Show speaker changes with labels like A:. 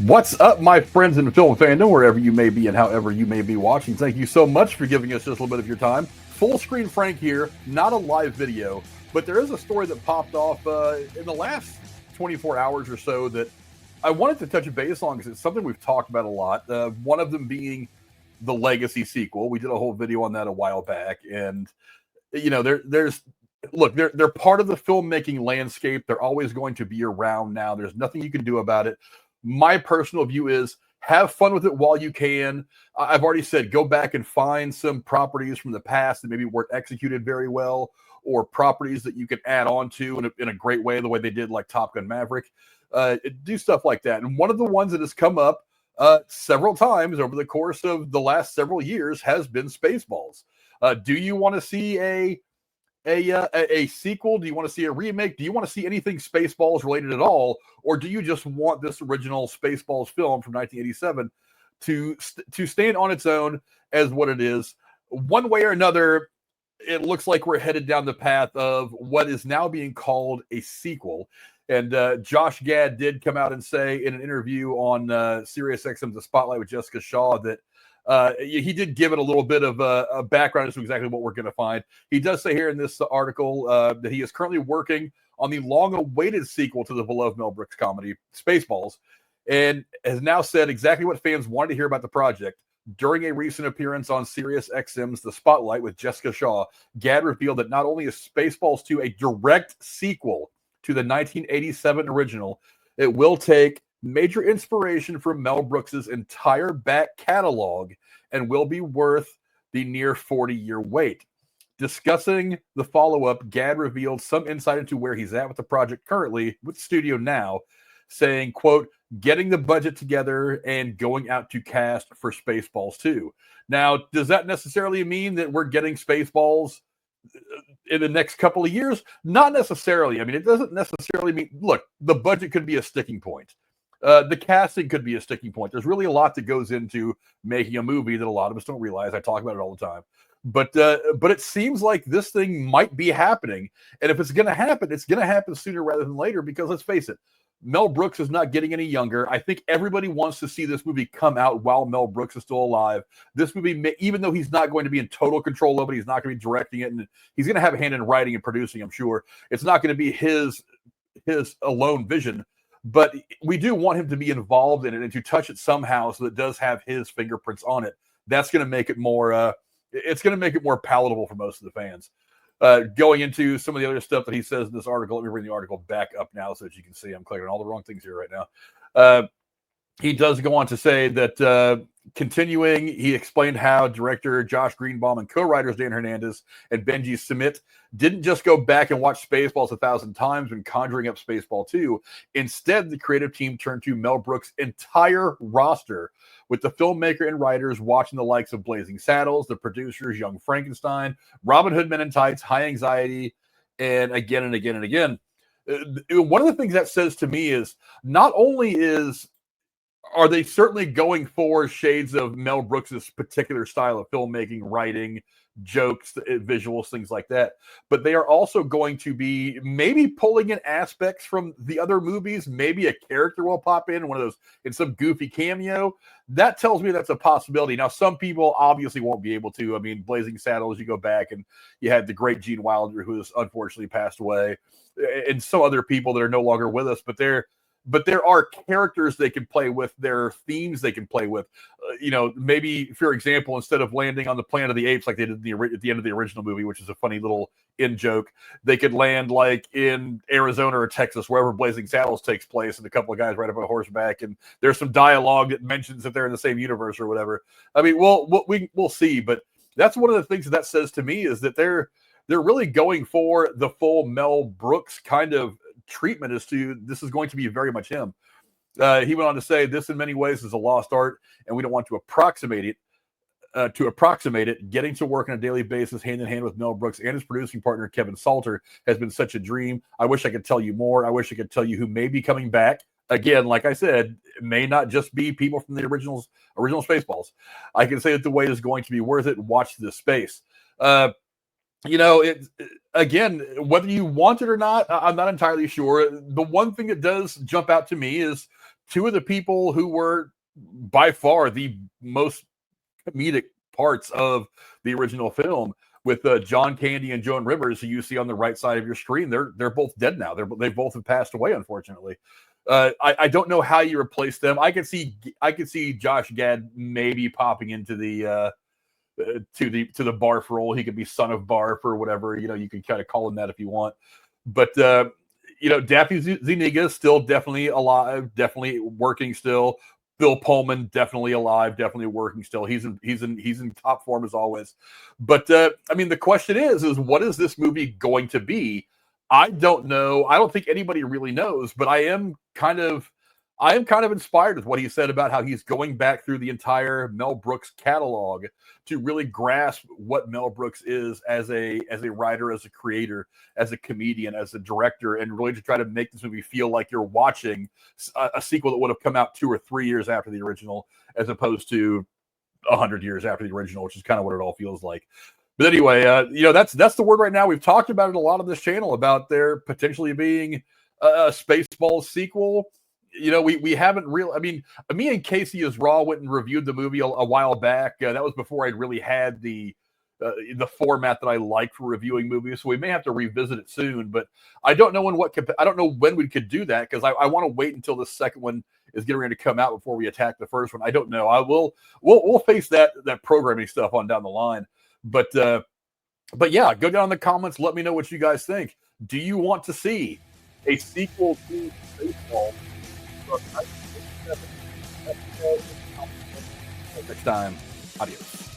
A: What's up, my friends in film fandom, wherever you may be and however you may be watching? Thank you so much for giving us just a little bit of your time. Full screen Frank here, not a live video, but there is a story that popped off in the last 24 hours or so that I wanted to touch base on because it's something we've talked about a lot. One of them being the Legacy sequel. We did a whole video on that a while back, and they're part of the filmmaking landscape. They're always going to be around now. There's nothing you can do about it. My personal view is have fun with it while you can. I've already said go back and find some properties from the past that maybe weren't executed very well, or properties that you can add on to in a great way, the way they did like Top Gun Maverick. Do stuff like that. And one of the ones that has come up several times over the course of the last several years has been Spaceballs. Do you want to see a sequel? Do you want to see a remake? Do you want to see anything Spaceballs related at all? Or do you just want this original Spaceballs film from 1987 to stand on its own as what it is? One way or another, it looks like we're headed down the path of what is now being called a sequel. And Josh Gad did come out and say in an interview on SiriusXM's The Spotlight with Jessica Shaw that he did give it a little bit of a background as to exactly what we're going to find. He does say here in this article that he is currently working on the long-awaited sequel to the beloved Mel Brooks comedy, Spaceballs, and has now said exactly what fans wanted to hear about the project. During a recent appearance on SiriusXM's The Spotlight with Jessica Shaw, Gad revealed that not only is Spaceballs 2 a direct sequel to the 1987 original, it will take major inspiration from Mel Brooks's entire back catalog and will be worth the near 40-year wait. Discussing the follow-up, Gad revealed some insight into where he's at with the project currently with the studio now, saying, quote, getting the budget together and going out to cast for Spaceballs 2. Now, does that necessarily mean that we're getting Spaceballs in the next couple of years? Not necessarily. I mean, it doesn't necessarily mean, look, the budget could be a sticking point. The casting could be a sticking point. There's really a lot that goes into making a movie that a lot of us don't realize. I talk about it all the time. But it seems like this thing might be happening. And if it's going to happen, it's going to happen sooner rather than later because, let's face it, Mel Brooks is not getting any younger. I think everybody wants to see this movie come out while Mel Brooks is still alive. This movie, even though he's not going to be in total control of it, he's not going to be directing it, and he's going to have a hand in writing and producing, I'm sure. It's not going to be his alone vision. But we do want him to be involved in it and to touch it somehow so that it does have his fingerprints on it. That's going to make it more it's going to make it more palatable for most of the fans. Going into some of the other stuff that he says in this article, let me bring the article back up now so that you can see. I'm clicking on all the wrong things here right now. He does go on to say that continuing, he explained how director Josh Greenbaum and co-writers Dan Hernandez and Benji Submit didn't just go back and watch Spaceballs 1,000 times when conjuring up Spaceball 2. Instead, the creative team turned to Mel Brooks' entire roster, with the filmmaker and writers watching the likes of Blazing Saddles, the producers Young Frankenstein, Robin Hood Men in Tights, High Anxiety, and again and again and again. One of the things that says to me is not only are they certainly going for shades of Mel Brooks's particular style of filmmaking, writing, jokes, visuals, things like that, but they are also going to be maybe pulling in aspects from the other movies. Maybe a character will pop in one of those in some goofy cameo. That tells me that's a possibility. Now, some people obviously won't be able to. I mean, Blazing Saddles, you go back and you had the great Gene Wilder, who has unfortunately passed away, and some other people that are no longer with us, but there are characters they can play with. There are themes they can play with. Maybe, for example, instead of landing on the Planet of the Apes like they did at the end of the original movie, which is a funny little in-joke, they could land like in Arizona or Texas, wherever Blazing Saddles takes place, and a couple of guys ride up on horseback, and there's some dialogue that mentions that they're in the same universe or whatever. I mean, we'll see, but that's one of the things that says to me is that they're really going for the full Mel Brooks kind of treatment as to this is going to be very much him. He went on to say, this in many ways is a lost art, and we don't want to approximate it. Getting to work on a daily basis hand in hand with Mel Brooks and his producing partner Kevin Salter has been such a dream. I wish I could tell you more. I wish I could tell you who may be coming back. Again, like I said, it may not just be people from the original Spaceballs. I can say that the wait is going to be worth it. Watch this space. Again, whether you want it or not, I'm not entirely sure. The one thing that does jump out to me is two of the people who were by far the most comedic parts of the original film, with John Candy and Joan Rivers, who you see on the right side of your screen. They're both dead now. They both have passed away, unfortunately. I don't know how you replace them. I could see Josh Gad maybe popping into the to the Barf role. He could be son of Barf or whatever. You can kind of call him that if you want. But Daphne Zuniga is still definitely alive, definitely working still. Bill Pullman definitely alive, definitely working still. He's in top form as always. But I mean, the question is what is this movie going to be? I don't know. I don't think anybody really knows. But I am kind of inspired with what he said about how he's going back through the entire Mel Brooks catalog to really grasp what Mel Brooks is as a writer, as a creator, as a comedian, as a director, and really to try to make this movie feel like you're watching a sequel that would have come out 2 or 3 years after the original, as opposed to 100 years after the original, which is kind of what it all feels like. But anyway, that's the word right now. We've talked about it a lot on this channel about there potentially being a Spaceballs sequel. We haven't really. I mean, me and Casey as Raw went and reviewed the movie a while back. That was before I'd really had the format that I like for reviewing movies. So we may have to revisit it soon. But I don't know I don't know when we could do that, because I want to wait until the second one is getting ready to come out before we attack the first one. I don't know. We'll face that programming stuff on down the line. But yeah, go down in the comments. Let me know what you guys think. Do you want to see a sequel to Spaceballs? Next time, adios.